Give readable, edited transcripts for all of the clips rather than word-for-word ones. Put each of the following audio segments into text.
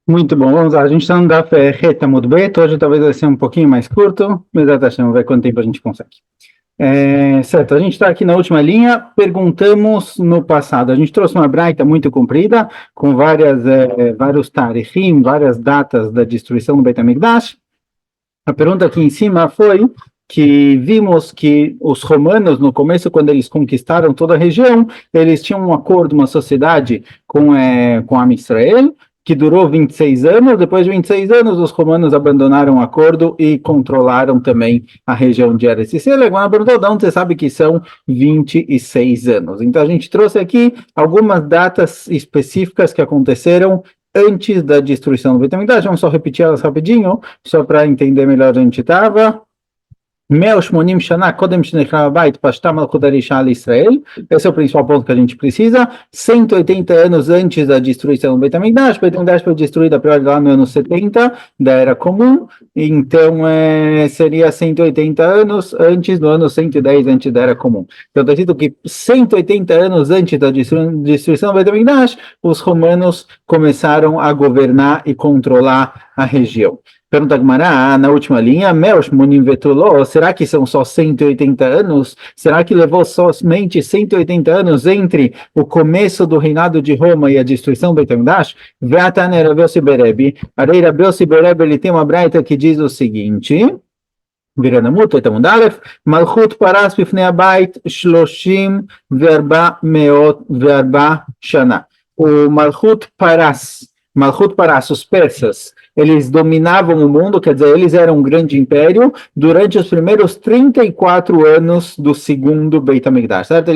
Muito bom, vamos lá. A gente está no Daf Reta Mudbet, hoje talvez vai ser um pouquinho mais curto, mas vamos ver quanto tempo a gente consegue. Certo, a gente está aqui na última linha, perguntamos no passado, a gente trouxe uma braita muito comprida, com vários tarichim, várias datas da destruição do Beit HaMikdash. A pergunta aqui em cima foi que vimos que os romanos, no começo, quando eles conquistaram toda a região, eles tinham um acordo, uma sociedade com a Israel, que durou 26 anos. Depois de 26 anos, os romanos abandonaram o acordo e controlaram também a região de Eretz Yisrael. Agora perguntou, de onde você sabe que são 26 anos? Então, a gente trouxe aqui algumas datas específicas que aconteceram antes da destruição do Beit HaMikdash. Vamos só repetir elas rapidinho, só para entender melhor onde a gente estava. 180 שנה קודם שנחרב הבית פשטה מלכות הרשעה על ישראל. Esse é o principal ponto que a gente precisa. 180 anos antes da destruição do Beit HaMikdash. O Beit HaMikdash foi destruído a priori lá no ano 70 da Era Comum, então seria 180 anos antes do ano 110 antes da Era Comum. Então está dito que 180 anos antes da destruição do Beit HaMikdash, os romanos começaram a governar e controlar a região. Pergunta Gumará, na última linha, será que são só 180 anos? Será que levou somente 180 anos entre o começo do reinado de Roma e a destruição do Beit HaMikdash? Ve'atane Rav Yossi Berebi. Arei Rav Yossi Berebi, ele tem uma braita que diz o seguinte, virando muito, Etamud Aleph, Malchut paras bifnei habayit 34 shana. O Malchut Paras, os persas, eles dominavam o mundo, quer dizer, eles eram um grande império durante os primeiros 34 anos do segundo Beit HaMikdash, certo?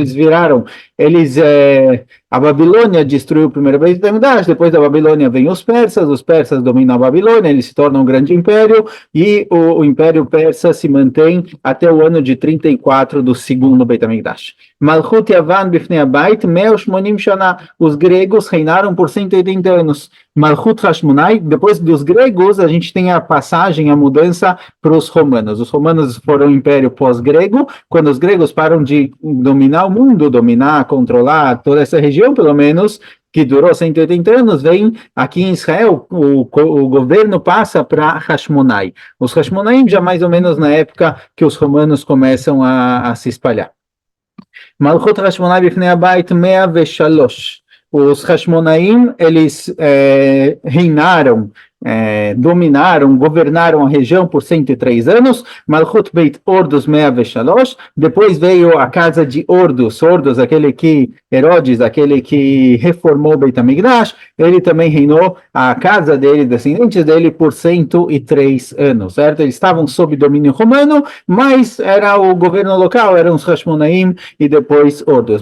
A Babilônia destruiu o primeiro Beit HaMikdash, depois da Babilônia vem os persas dominam a Babilônia, eles se tornam um grande império, e o Império Persa se mantém até o ano de 34 do segundo Beit HaMikdash. Malchut Yavan bifnei habayit 180 shana. Os gregos reinaram por 180 anos. Malchut Hashmonai, depois dos gregos, a gente tem a passagem, a mudança para os romanos. Os romanos foram um império pós-grego. Quando os gregos param de dominar o mundo, controlar toda essa região, pelo menos, que durou 180 anos, vem aqui em Israel, o governo passa para Hashmonai. Os Hashmonaim já mais ou menos na época que os romanos começam a se espalhar. Malchut Hashmonai bifnei habayit 103. Os Hashmonaim, eles reinaram, dominaram, governaram a região por 103 anos. Malchut Beit Ordus 103. Depois veio a casa de Ordus, Herodes, aquele que reformou o Beit HaMikdash, ele também reinou a casa dele, descendentes dele, por 103 anos, certo? Eles estavam sob domínio romano, mas era o governo local, eram os Hashmonaim e depois Ordus.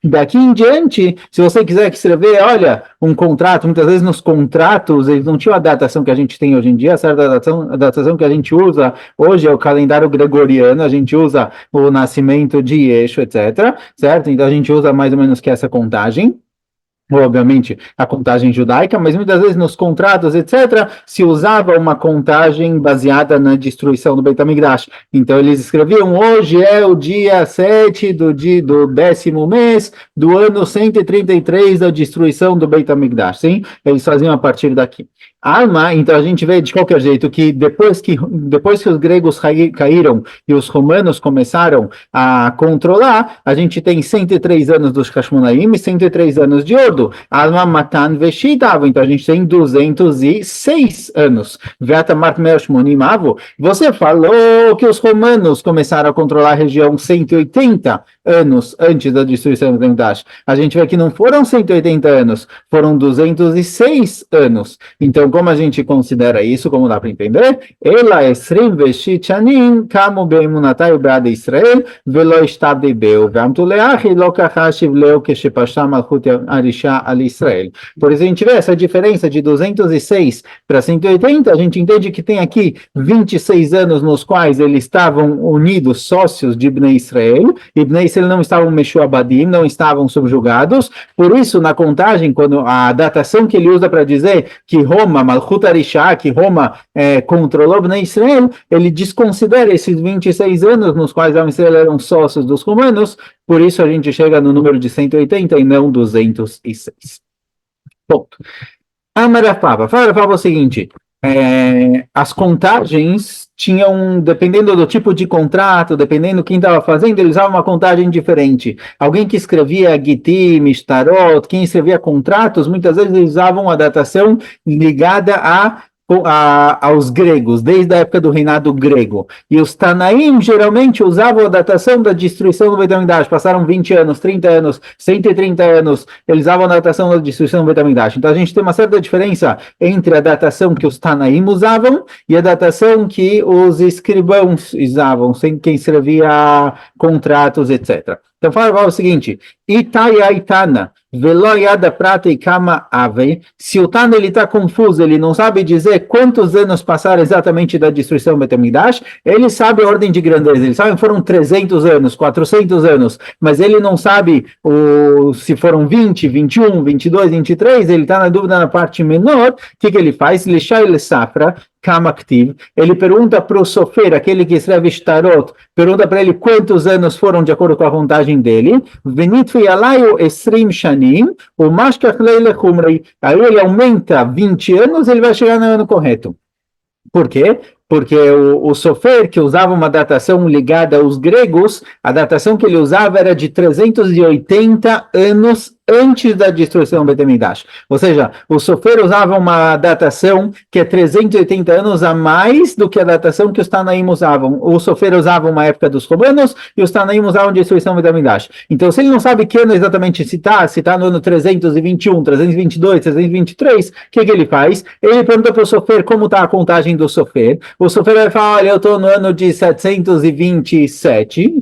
Daqui em diante, se você quiser escrever, olha, um contrato, muitas vezes nos contratos, eles não tinham a datação que a gente tem hoje em dia, certo? A datação que a gente usa hoje é o calendário gregoriano, a gente usa o nascimento de Yeshua, etc., certo? Então a gente usa mais ou menos que essa contagem. Obviamente, a contagem judaica, mas muitas vezes nos contratos, etc., se usava uma contagem baseada na destruição do Beit HaMikdash. Então, eles escreviam, hoje é o dia 7 do 10º mês do ano 133 da destruição do Beit HaMikdash, sim? Eles faziam a partir daqui. Alma, então a gente vê de qualquer jeito que depois que os gregos caíram e os romanos começaram a controlar, a gente tem 103 anos dos Hashmonaim e 103 anos de Ordo. Alma Matan Veshitav, então a gente tem 206 anos. Vetamart Meoshmonim Avo, você falou que os romanos começaram a controlar a região 180 anos antes da destruição do Mikdash. A gente vê que não foram 180 anos, foram 206 anos. Então, como a gente considera isso, como dá para entender? Ela esrim veshit shanim kamu beemunatai ubead Israel velo estabdei beu ve'amtu leachi lo kachashiv leu keshepashta malchut arisha al Israel. Por isso a gente vê essa diferença de 206 para 180, a gente entende que tem aqui 26 anos nos quais eles estavam unidos, sócios de Bnei Israel, e Bnei Israel não estavam meshuabadim, não estavam subjugados. Por isso, na contagem, quando a datação que ele usa para dizer que Roma Roma, Malchut Arishá, que Roma controlou Bnei Israel, ele desconsidera esses 26 anos nos quais a Israel eram sócios dos romanos, por isso a gente chega no número de 180 e não 206. Ponto. Amarafava. Fala o seguinte, as contagens tinham, dependendo do tipo de contrato, dependendo quem estava fazendo, eles usavam uma contagem diferente. Alguém que escrevia Gitim, Shtarot, quem escrevia contratos, muitas vezes eles usavam a datação ligada aos gregos, desde a época do reinado grego. E os Tanaim geralmente usavam a datação da destruição do Beit HaMikdash. Passaram 20 anos, 30 anos, 130 anos, eles usavam a datação da destruição do Beit HaMikdash. Então a gente tem uma certa diferença entre a datação que os Tanaim usavam e a datação que os escribãos usavam, sem quem escrevia contratos, etc. Então fala o seguinte, Itaiaitana, Veloiada prata e kama ave. Se o Tana ele está confuso, ele não sabe dizer quantos anos passaram exatamente da destruição do Beit HaMikdash, ele sabe a ordem de grandeza, ele sabe que foram 300 anos, 400 anos, mas ele não sabe se foram 20, 21, 22, 23, ele está na dúvida na parte menor. O que ele faz? Lishai le safra, Kamaktiv, ele pergunta para o sofer, aquele que escreve Shtarot, pergunta para ele quantos anos foram de acordo com a contagem dele, Venitfi alayu esrim shanim, o mashkach leile chumrei, aí ele aumenta 20 anos, ele vai chegar no ano correto. Por quê? Porque o sofer, que usava uma datação ligada aos gregos, a datação que ele usava era de 380 anos antes da destruição do Beit HaMikdash. Ou seja, o sofer usava uma datação que é 380 anos a mais do que a datação que os Tanaim usavam. O sofer usava uma época dos romanos e os Tanaim usavam a destruição do Beit HaMikdash. Então, se ele não sabe que ano exatamente se está no ano 321, 322, 323, o que ele faz? Ele pergunta para o sofer como está a contagem do sofer. O sofer vai falar, olha, eu estou no ano de 727,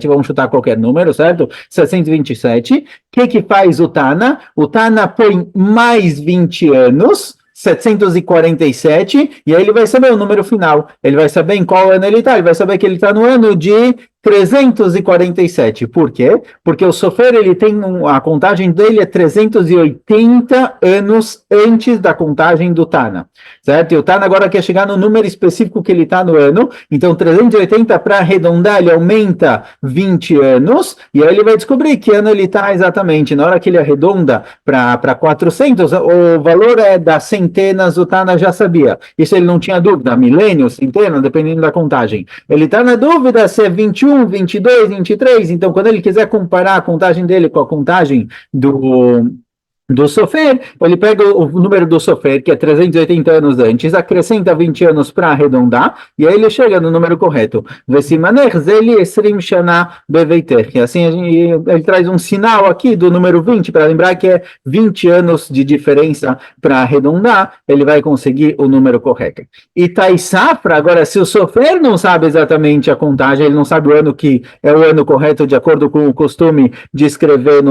vamos chutar qualquer número, certo? 727. O que faz o Tana? O Tana põe mais 20 anos, 747, e aí ele vai saber o número final. Ele vai saber em qual ano ele está. Ele vai saber que ele está no ano de 347. Por quê? Porque o sofer, ele tem a contagem dele é 380 anos antes da contagem do Tana, certo? E o Tana agora quer chegar no número específico que ele está no ano, então 380 para arredondar, ele aumenta 20 anos, e aí ele vai descobrir que ano ele está exatamente. Na hora que ele arredonda para 400, o valor é das centenas, o Tana já sabia. Isso ele não tinha dúvida, milênio, centena, dependendo da contagem. Ele está na dúvida se é 21, 22, 23, então quando ele quiser comparar a contagem dele com a contagem do sofer, ele pega o número do sofer, que é 380 anos antes, acrescenta 20 anos para arredondar, e aí ele chega no número correto. Assim ele traz um sinal aqui do número 20, para lembrar que é 20 anos de diferença para arredondar, ele vai conseguir o número correto. E Taisafra, agora, se o sofer não sabe exatamente a contagem, ele não sabe o ano que é o ano correto, de acordo com o costume de escrever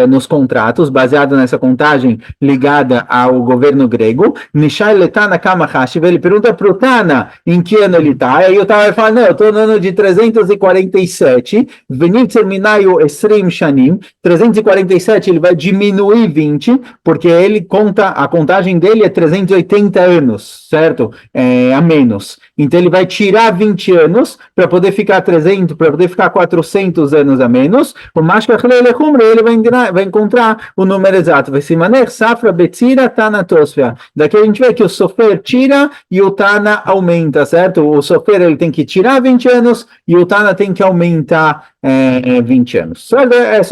nos contratos, baseado nessa contagem ligada ao governo grego, Nishai Letana Kama Hashiv, ele pergunta para o Tana em que ano ele está, aí o Tana vai falar, não, eu estou no ano de 347, Venit Terminaio Esrim Shanim, 347 ele vai diminuir 20, porque ele conta, a contagem dele é 380 anos, certo? A menos. Então ele vai tirar 20 anos para poder ficar 300, para poder ficar 400 anos a menos, o Mashkach Leile Chumrei, ele vai encontrar o número exato. Safra Betzira Tana Tosfia. Daqui a gente vê que o sofer tira e o Tana aumenta, certo? O sofer ele tem que tirar 20 anos e o Tana tem que aumentar 20 anos. Só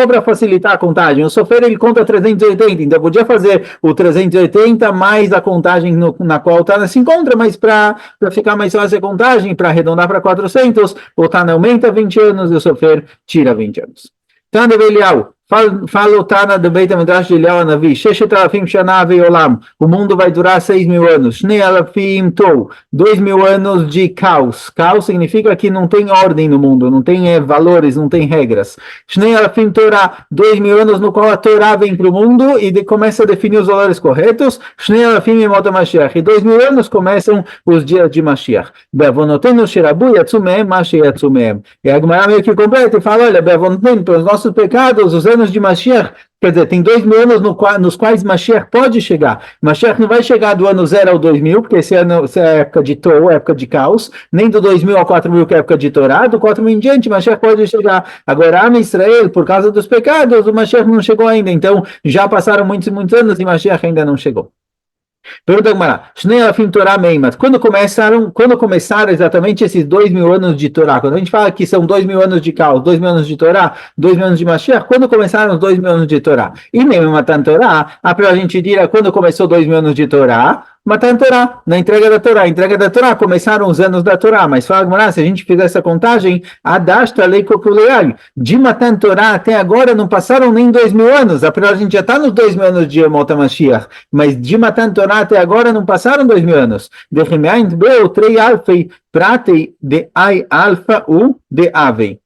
para facilitar a contagem. O sofer ele conta 380, então podia fazer o 380 mais a contagem na qual o Tana se encontra, mas para ficar mais fácil a contagem, para arredondar para 400, o Tana aumenta 20 anos e o sofer tira 20 anos. Tana Belial. Fala o Tana do Beit HaMidrash de Eliyahu Hanavi, Sheshet Alafim Shana Ve'olam, o mundo vai durar 6.000 anos, Shnei Alafim Tou, 2.000 anos de caos. Caos significa que não tem ordem no mundo, não tem valores, não tem regras. Shnei Alafim Torah, 2.000 anos no qual a Torá vem para o mundo e começa a definir os valores corretos. Shnei Alafim Yemot HaMashiach, e 2.000 anos começam os dias de Mashiach. Be'avonotenu sherabu yatzumem ma sheyatzumem. E a Gemara meio que completa e fala, olha, Be'avonotenu, pelos nossos pecados, os anos anos de Mashiach, quer dizer, tem 2.000 anos nos quais Mashiach pode chegar. Mashiach não vai chegar do ano 0 ao 2.000, porque esse ano essa é época de Torah, época de caos, nem do 2.000 ao 4.000, que é época de Torá, do 4.000 em diante, Mashiach pode chegar. Agora, Am Israel, por causa dos pecados, o Mashiach não chegou ainda. Então, já passaram muitos e muitos anos e Mashiach ainda não chegou. Pergunta Gmará, quando começaram exatamente esses 2.000 anos de Torá? Quando a gente fala que são 2.000 anos de caos, 2.000 anos de Torá, 2.000 anos de Mashiach, quando começaram os 2.000 anos de Torá? E mesmo Matan Torá, a gente dirá quando começou 2.000 anos de Torá, Matan Torá, na entrega da Torá. A entrega da Torá começaram os anos da Torá, mas fala Gmará, se a gente fizer essa contagem, Adashta Leikokuleai, de Matan Torá até agora não passaram nem 2.000 anos, a gente já está nos 2.000 anos de Yemot HaMashiach, mas de Matan Torá até agora não passaram 2.000 anos. De Remeain Beu, Trei Alfei, Pratei, de Ai Alfa, U, de Avei.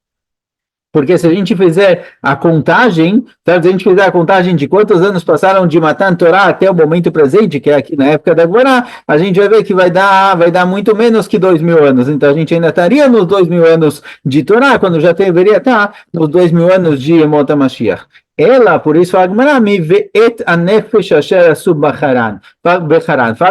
Porque se a gente fizer a contagem, sabe, se a gente fizer a contagem de quantos anos passaram de Matan Torá até o momento presente, que é aqui na época da Gvorá, a gente vai ver que vai dar muito menos que 2.000 anos. Então a gente ainda estaria nos 2.000 anos de Torá, quando já deveria estar nos 2.000 anos de Yemot HaMashiach. Ela, por isso, fala Gmará, mi ve'et anefesh asher asu bacharan. Fala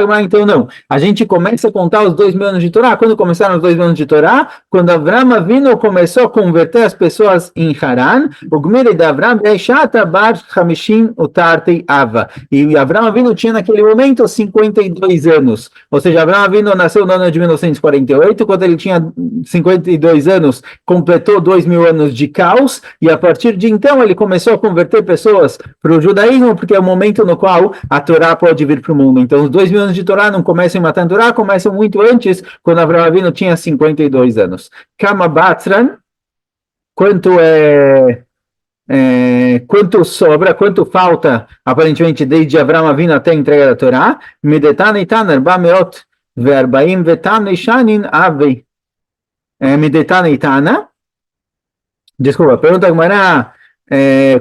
Gmará, então não. A gente começa a contar os 2.000 anos de Torá. Quando começaram os 2.000 anos de Torá? Quando Avram Avinu começou a converter as pessoas em Haran, o Gmiri de Avram Beishata bar Hamishim utartei ava. E Avram Avinu tinha naquele momento 52 anos. Ou seja, Avram Avinu nasceu no ano de 1948, quando ele tinha 52 anos, completou 2.000 anos de caos, e a partir de então ele começou a converter pessoas para o judaísmo, porque é o momento no qual a Torá pode vir para o mundo. Então, os 2.000 anos de Torá não começam em Matan Torá, começam muito antes, quando Avraham Avinu tinha 52 anos. Kama Batzran, quanto sobra, quanto falta, aparentemente, desde Avraham Avinu até a entrega da Torá? Medetan Eitan, Arba Meot, Verbaim Vetam Neishanin Avei. Medetan Eitana, desculpa, pergunta Gmará,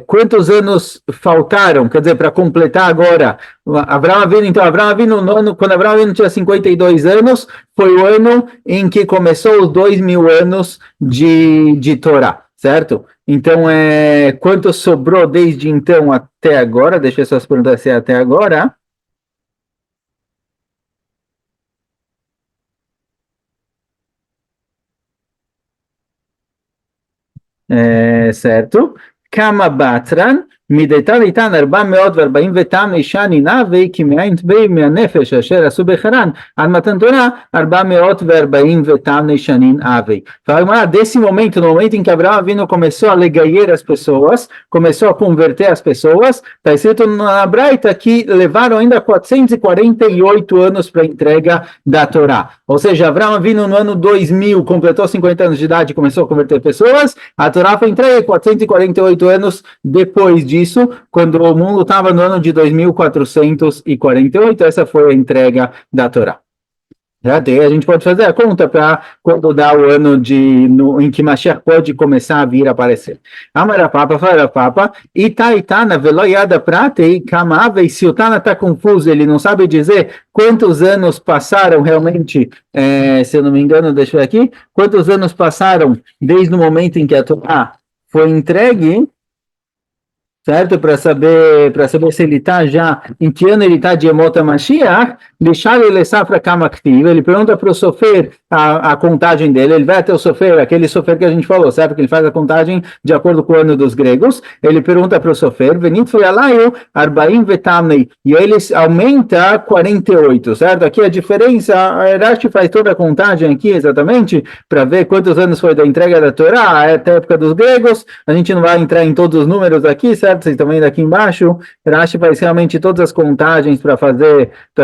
quantos anos faltaram, quer dizer, para completar agora, Avraham Avinu, quando Avraham Avinu tinha 52 anos, foi o ano em que começou os 2.000 anos de Torá, certo? Então, quanto sobrou desde então até agora, deixa eu só perguntar se é até agora. Certo? Kama Batran, מדייתן איתן 440 אישני נאווי, כי מאין תבי מהנפש אשר עשו בחרן, על מתן תורה 440 אישנין אבי. Fala, desse momento, no momento em que Abraão Avinu começou a legayer as pessoas, começou a converter as pessoas, está escrito na Braita que levaram ainda 448 anos para a entrega da Torá. Ou seja, Abraão Avinu no ano 2000 completou 50 anos de idade e começou a converter pessoas, a Torá foi entregue 448 anos depois disso, quando o mundo estava no ano de 2448, essa foi a entrega da Torá. Já tem, a gente pode fazer a conta para quando dá o ano em que Mashiach pode começar a vir aparecer. Amara Papa, fala Papa, Itaitana, veloiada prata e Kamave, se o Tana está confuso, ele não sabe dizer quantos anos passaram realmente, se eu não me engano, deixa eu ver aqui, quantos anos passaram desde o momento em que a Torá foi entregue, certo? Para saber se ele está já, em que ano ele está de Yemot HaMashiach, deixar ele safra kama ktiv, ele pergunta para o sofer a contagem dele, ele vai até o sofer, aquele sofer que a gente falou, certo? Que ele faz a contagem de acordo com o ano dos gregos, ele pergunta para o sofer, venit foi alaio, arbaim vetamnei, e ele aumenta 48, certo? Aqui a diferença, a Rashi faz toda a contagem aqui exatamente, para ver quantos anos foi da entrega da Torá, até a época dos gregos, a gente não vai entrar em todos os números aqui, certo? Vocês estão vendo aqui embaixo, Rashi faz realmente todas as contagens para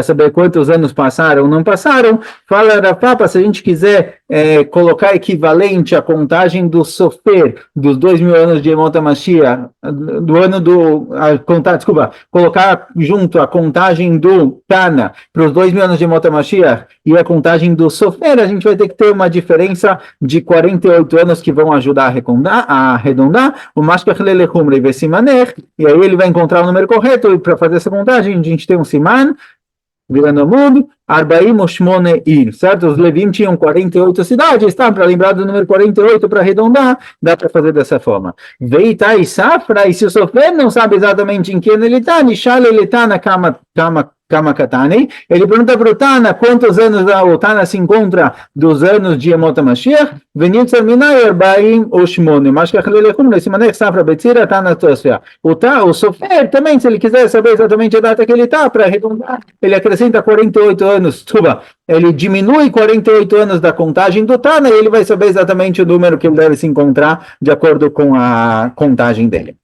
saber quantos anos passaram ou não passaram. Fala da Papa, se a gente quiser colocar equivalente à contagem do Sofer, dos 2.000 anos de Yemot HaMashiach, colocar junto a contagem do Tana para os 2.000 anos de Yemot HaMashiach e a contagem do Sofer, a gente vai ter que ter uma diferença de 48 anos que vão ajudar a arredondar, o Mashkach Lelechumrei Vesimanech, e aí ele vai encontrar o número correto, e para fazer essa contagem a gente tem um Siman, virando o mundo, Arbaim Oshmone Ir, certo? Os Levim tinham 48 cidades, tá? Para lembrar do número 48, para arredondar, dá para fazer dessa forma. Veita e Safra, e se o Sofer não sabe exatamente em que ano ele está, Nishal ele está na Kama Katane, ele pergunta para o Tana quantos anos o Tana se encontra dos anos de Yemot HaMashiach, Venit Serminai Arbaim Oshmone, Mashkach Lelechum, Nesimanech Safra Betzira Tana Tosfia. O Sofer também, se ele quiser saber exatamente a data que ele está, para arredondar, ele acrescenta 48 anos, Tuba, ele diminui 48 anos da contagem do Tana e ele vai saber exatamente o número que ele deve se encontrar de acordo com a contagem dele.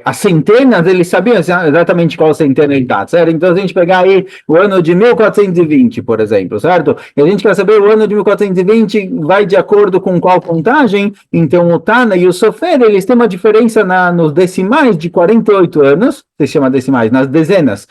As centenas, eles sabiam exatamente qual centena ele está, certo? Então, se a gente pegar aí o ano de 1420, por exemplo, certo? E a gente quer saber o ano de 1420 vai de acordo com qual contagem, então o Tana e o Sofer, eles têm uma diferença nos decimais de 48 anos, se chama decimais, nas dezenas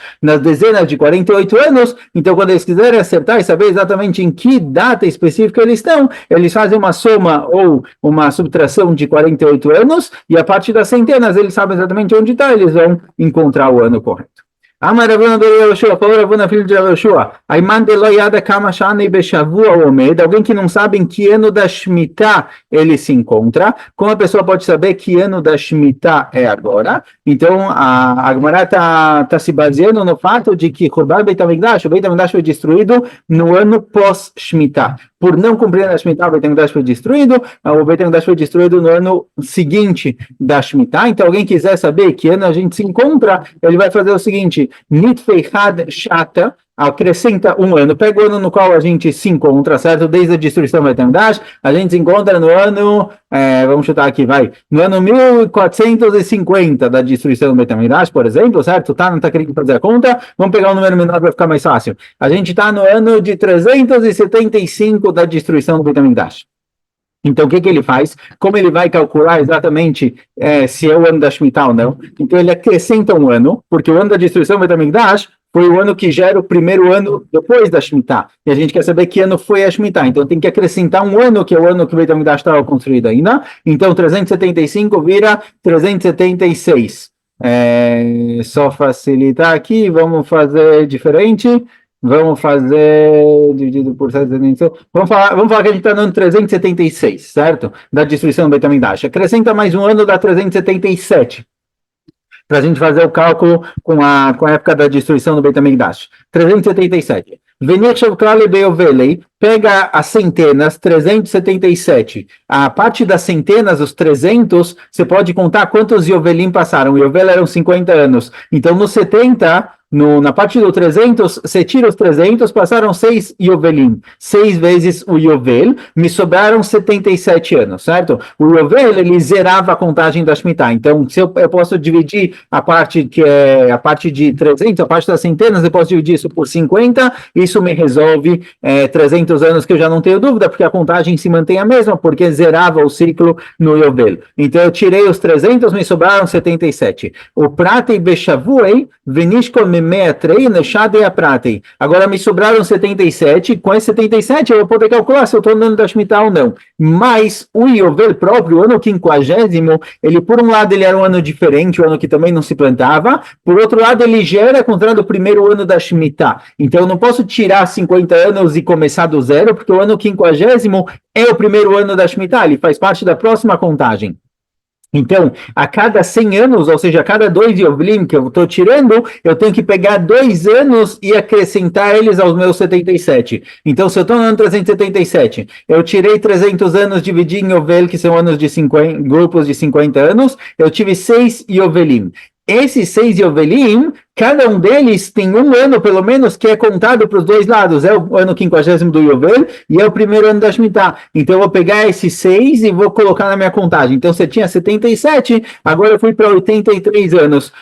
de 48 anos, então quando eles quiserem acertar e saber exatamente em que data específica eles estão, eles fazem uma soma ou uma subtração de 48 anos, e a partir das centenas eles sabem exatamente onde está, eles vão encontrar o ano correto. Amar Ravuna ben Yehoshua, falou Ravuna filho de Yehoshua, Aiman de lo yada kama shani beshavua omed, alguém que não sabe em que ano da Shemitah ele se encontra, como a pessoa pode saber que ano da Shemitah é agora? Então, a Gemara está se baseando no fato de que o Beit HaMikdash foi destruído no ano pós-Shemitah. Por não cumprir a Shemitah, o Beit HaMikdash foi destruído, o Beit HaMikdash foi destruído no ano seguinte da Shemitah. Então, alguém quiser saber que ano a gente se encontra, ele vai fazer o seguinte, Nitfeichad Shata, acrescenta um ano, pega o ano no qual a gente se encontra, certo? Desde a destruição do Beit HaMikdash, a gente se encontra no ano, vamos chutar aqui, no ano 1450 da destruição do Beit HaMikdash, por exemplo, certo? Tá, não está querendo fazer a conta, vamos pegar um número menor para ficar mais fácil. A gente está no ano de 375 da destruição do Beit HaMikdash. Então, o que ele faz? Como ele vai calcular exatamente se é o ano da Shemitah ou não? Então, ele acrescenta um ano, porque o ano da destruição do Beit HaMikdash foi o ano que gera o primeiro ano depois da Shemitah. E a gente quer saber que ano foi a Shemitah. Então, tem que acrescentar um ano, que é o ano que o Beit HaMikdash estava construído ainda. Então, 375 vira 376. Só facilitar aqui, vamos fazer diferente. Vamos fazer dividido por 776. Vamos falar que a gente está no ano 376, certo? Da destruição do Beit HaMikdash. Acrescenta mais um ano, dá 377. Para a gente fazer o cálculo com a época da destruição do Beit HaMikdash. 377. Pega as centenas, 377. A parte das centenas, os 300, você pode contar quantos Yovelim passaram. O Yovel eram 50 anos. Então, no 70... na parte do 300, você tira os 300, passaram 6 Yovelim, 6 vezes o Yovel, me sobraram 77 anos, certo? O Yovel, ele zerava a contagem da Shemitah, então se eu posso dividir a parte que é a parte de 300, a parte das centenas, eu posso dividir isso por 50, isso me resolve 300 anos que eu já não tenho dúvida, porque a contagem se mantém a mesma, porque zerava o ciclo no Yovel. Então eu tirei os 300, me sobraram 77. O Prata e Beshavuei, Venishkol agora me sobraram 77, com esse 77 eu vou poder calcular se eu estou no ano da Shemitah ou não. Mas o Yovel próprio, o ano 50º, ele por um lado ele era um ano diferente, um ano que também não se plantava, por outro lado ele já era considerado o primeiro ano da Shemitah. Então eu não posso tirar 50 anos e começar do zero, porque o ano 50º é o primeiro ano da Shemitah, ele faz parte da próxima contagem. Então, a cada 100 anos, ou seja, a cada 2 Yovelim que eu estou tirando, eu tenho que pegar 2 anos e acrescentar eles aos meus 77. Então, se eu estou no ano 377, eu tirei 300 anos, dividi em Yovel, que são anos de 50, grupos de 50 anos, eu tive 6 Yovelim. Esses 6 Yovelim, cada um deles tem um ano, pelo menos, que é contado para os dois lados. É o ano 50º do Yovel e é o primeiro ano da Shemitah. Então, eu vou pegar esses 6 e vou colocar na minha contagem. Então, você tinha 77, agora eu fui para 83 anos.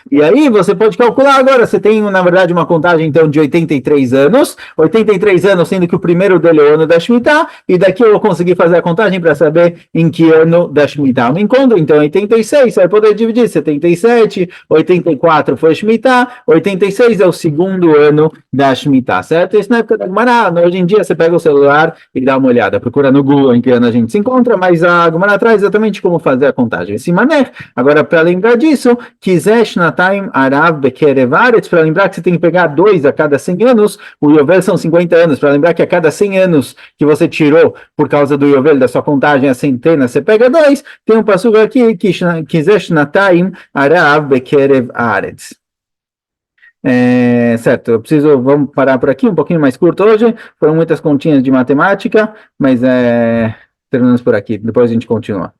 E aí, você pode calcular agora. Você tem, na verdade, uma contagem, então, de 83 anos. 83 anos, sendo que o primeiro dele é o ano da Shemitah. E daqui eu vou conseguir fazer a contagem para saber em que ano da Shemitah eu me encontro. Então, 86, poder dividir 77, 84 foi Shemitah, 86 é o segundo ano da Shemitah, certo? Isso na época da Gemara. Hoje em dia você pega o celular e dá uma olhada, procura no Google em que ano a gente se encontra, mas a Gemara traz exatamente como fazer a contagem. Simaner. Agora, para lembrar disso, Kizesh Nataim Arav Bekerevaretz, para lembrar que você tem que pegar 2 a cada 100 anos, o Yovel são 50 anos, para lembrar que a cada 100 anos que você tirou por causa do Yovel, da sua contagem, a centena, você pega 2, tem um passugo aqui, Kizesh Nataim Arav Bekerevaretz. Certo, vamos parar por aqui, um pouquinho mais curto hoje, foram muitas continhas de matemática, mas terminamos por aqui, depois a gente continua.